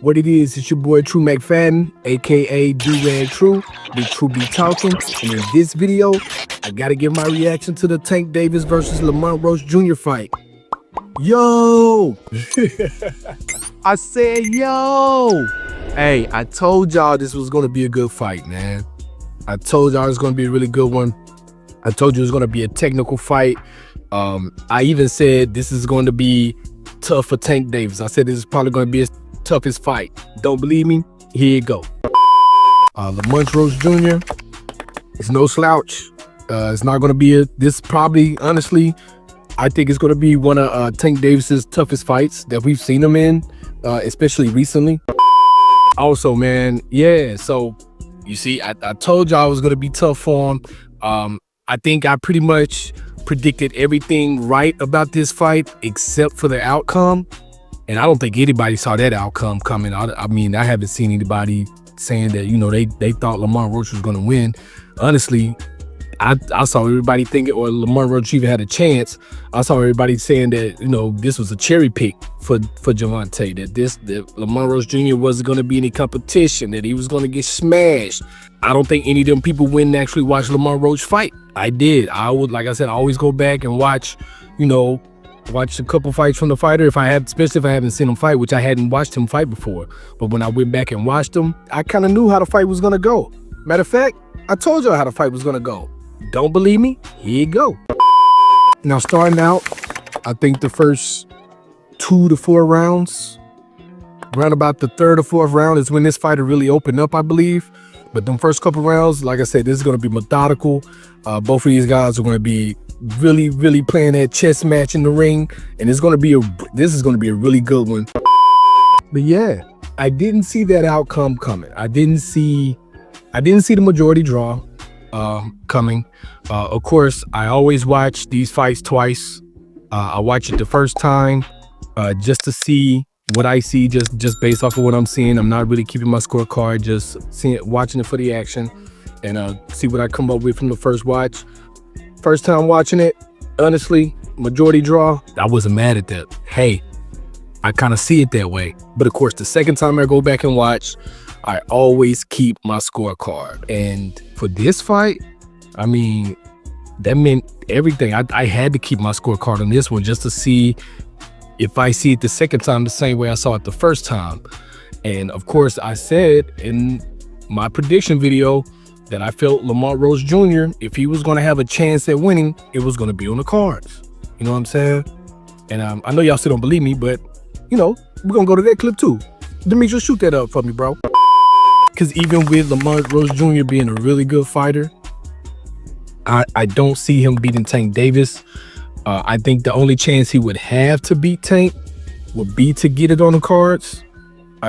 What it is, it's your boy True McFadden, aka Do-Rag True, the True Be Talking. And in this video, I gotta give my reaction to the Tank Davis versus Lamont Roach Jr. fight. Yo! I said yo! Hey, I told y'all this was gonna be a good fight, man. I told y'all it was gonna be a really good one. I told you it was gonna be a technical fight. I even said this is going to be tough for Tank Davis. I said this is probably going to be his toughest fight. Don't believe me? Here you go. Lamont Roach Jr. It's no slouch. It's not going to be this probably, honestly, I think it's going to be one of Tank Davis's toughest fights that we've seen him in, especially recently. Also, man, yeah, so you see, I told y'all it was going to be tough for him. I think I pretty much predicted everything right about this fight except for the outcome, and I don't think anybody saw that outcome coming. I mean, I haven't seen anybody saying that, you know, they thought Lamont Roach was going to win. Honestly, I saw everybody thinking, or Lamont Roach even had a chance. I saw everybody saying that, you know, this was a cherry pick for Javante, that Lamont Roach Jr. wasn't going to be any competition, that he was going to get smashed. I don't think any of them people went and actually watched Lamont Roach fight. I did. I would, like I said, I always go back and watch, you know, watch a couple fights from the fighter especially if I haven't seen him fight, which I hadn't watched him fight before. But when I went back and watched him, I kind of knew how the fight was going to go. Matter of fact, I told y'all how the fight was going to go. Don't believe me? Here you go. Now, starting out, I think the first 2 to 4 rounds, around about the 3rd or 4th round is when this fighter really opened up, I believe. But them first couple rounds, like I said, this is going to be methodical. Both of these guys are going to be really playing that chess match in the ring, and this is going to be a really good one. But yeah, I didn't see that outcome coming. I didn't see the majority draw coming. Of course, I always watch these fights twice. I watch it the first time just to see what I see, just based off of what I'm seeing. I'm not really keeping my scorecard, just watching it for the action, and see what I come up with from the first watch. First time watching it, honestly, majority draw, I wasn't mad at that. Hey, I kind of see it that way. But of course, the second time I go back and watch, I always keep my scorecard. And for this fight, I mean, that meant everything. I had to keep my scorecard on this one just to see if I see it the second time the same way I saw it the first time. And of course, I said in my prediction video that I felt Lamont Roach Jr., if he was going to have a chance at winning, it was going to be on the cards. You know what I'm saying? And I know y'all still don't believe me, but, you know, we're going to go to that clip too. Demetrius, shoot that up for me, bro. Because even with Lamont Roach Jr. being a really good fighter, I don't see him beating Tank Davis. I think the only chance he would have to beat Tank would be to get it on the cards.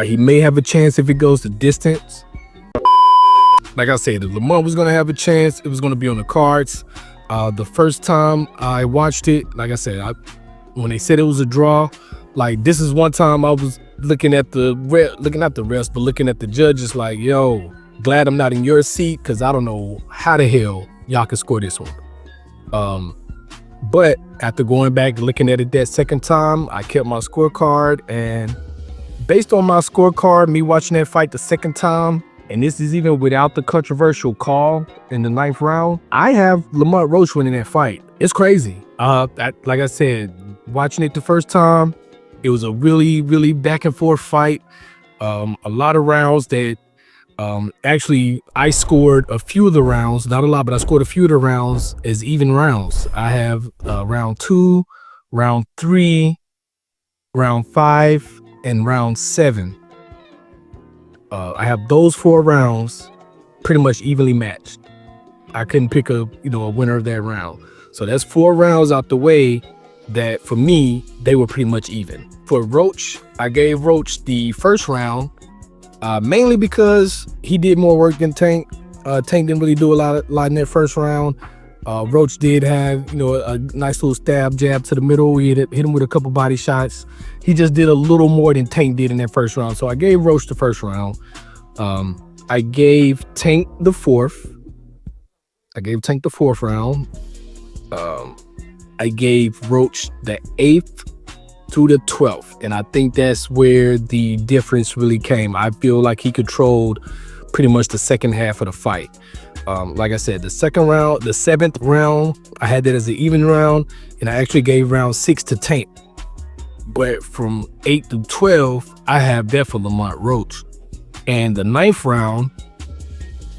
He may have a chance if it goes the distance. Like I said, if Lamont was going to have a chance, it was going to be on the cards. The first time I watched it, like I said, when they said it was a draw, like this is one time I was looking at the refs, but looking at the judges like, yo, glad I'm not in your seat, because I don't know how the hell y'all can score this one. But after going back and looking at it that second time, I kept my scorecard, and based on my scorecard, me watching that fight the second time, and this is even without the controversial call in the 9th round, I have Lamont Roach winning that fight. It's crazy. Like I said, watching it the first time, it was a really back and forth fight. A lot of rounds that actually I scored a few of the rounds, not a lot, but I scored a few of the rounds as even rounds. I have round 2, round 3, round 5, and round 7. I have those 4 rounds pretty much evenly matched. I couldn't pick a winner of that round. So that's 4 rounds out the way that for me, they were pretty much even. For Roach, I gave Roach the first round, mainly because he did more work than Tank. Tank didn't really do a lot in that first round. Roach did have, a nice little jab to the middle. He hit him with a couple body shots. He just did a little more than Tank did in that first round. So I gave Roach the first round. I gave Tank the 4th. I gave Tank the 4th round. I gave Roach the 8th. to the 12th. And I think that's where the difference really came. I feel like he controlled pretty much the second half of the fight. Like I said, the second round, the 7th round, I had that as an even round, and I actually gave round 6 to Tank. But from 8 through 12, I have that for Lamont Roach. And the 9th round,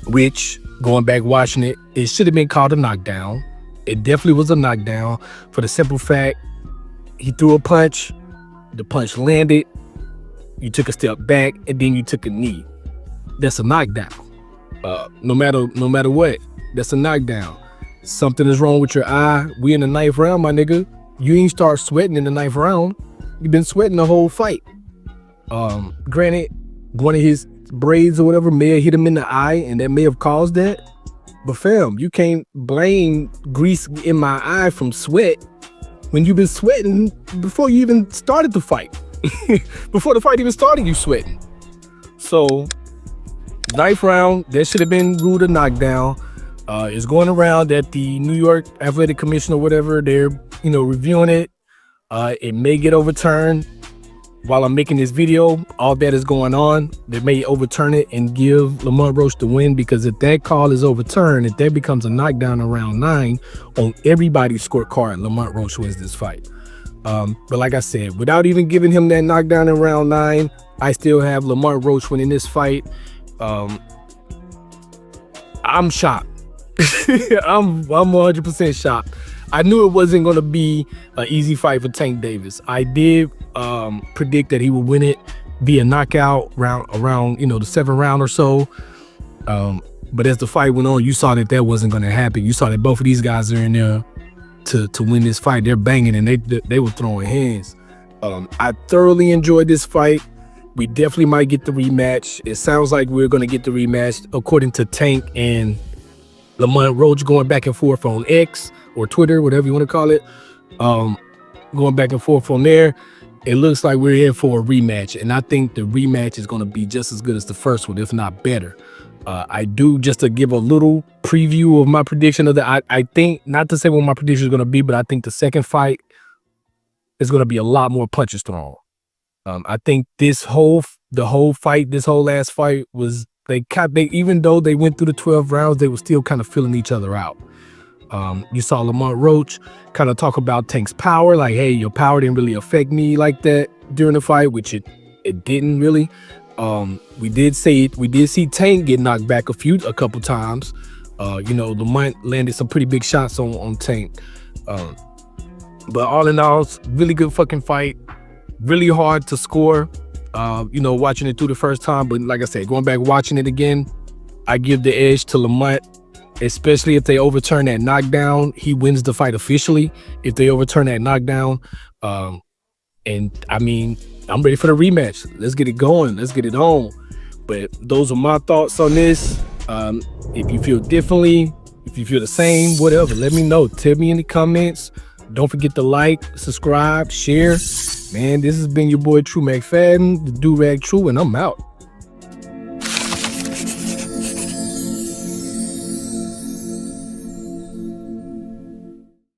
which, going back watching it, it should have been called a knockdown. It definitely was a knockdown for the simple fact he threw a punch, the punch landed, you took a step back, and then you took a knee. That's a knockdown. No matter what, that's a knockdown. Something is wrong with your eye. We in the 9th round, my nigga. You ain't start sweating in the 9th round. You've been sweating the whole fight. Granted, one of his braids or whatever may have hit him in the eye, and that may have caused that. But fam, you can't blame grease in my eye from sweat when you've been sweating before you even started the fight. Before the fight even started, you sweating. So 9th round, that should have been ruled a knockdown. It's going around that the New York Athletic Commission or whatever, they're reviewing it. It may get overturned. While I'm making this video, all that is going on. They may overturn it and give Lamont Roach the win, because if that call is overturned, if that becomes a knockdown in round 9 on everybody's scorecard, Lamont Roach wins this fight. But like I said, without even giving him that knockdown in round 9, I still have Lamont Roach winning this fight. I'm shocked. I'm 100% shocked. I knew it wasn't going to be an easy fight for Tank Davis. I did predict that he would win it via knockout around the 7th round or so. But as the fight went on, you saw that wasn't going to happen. You saw that both of these guys are in there to win this fight. They're banging and they were throwing hands. I thoroughly enjoyed this fight. We definitely might get the rematch. It sounds like we're going to get the rematch, according to Tank and Lamont Roach going back and forth on X or Twitter, whatever you want to call it. Going back and forth on there. It looks like we're in for a rematch, and I think the rematch is going to be just as good as the first one, if not better. I do, just to give a little preview of my prediction of I think, not to say what my prediction is going to be, but I think the second fight is going to be a lot more punches thrown. I think the whole last fight was, they even though they went through the 12 rounds, they were still kind of filling each other out. You saw Lamont Roach kind of talk about Tank's power, like, hey, your power didn't really affect me like that during the fight, which it didn't really. We did see Tank get knocked back a couple times. Lamont landed some pretty big shots on Tank. But all in all, really good fucking fight. Really hard to score, watching it through the first time. But like I said, going back watching it again, I give the edge to Lamont, especially if they overturn that knockdown. He wins the fight officially if they overturn that knockdown. And I mean, I'm ready for the rematch. Let's get it going. Let's get it on. But those are my thoughts on this. If you feel differently, if you feel the same, whatever, let me know. Tell me in the comments. Don't forget to like, subscribe, share. Man, this has been your boy True McFadden, the Do-Rag True, and I'm out.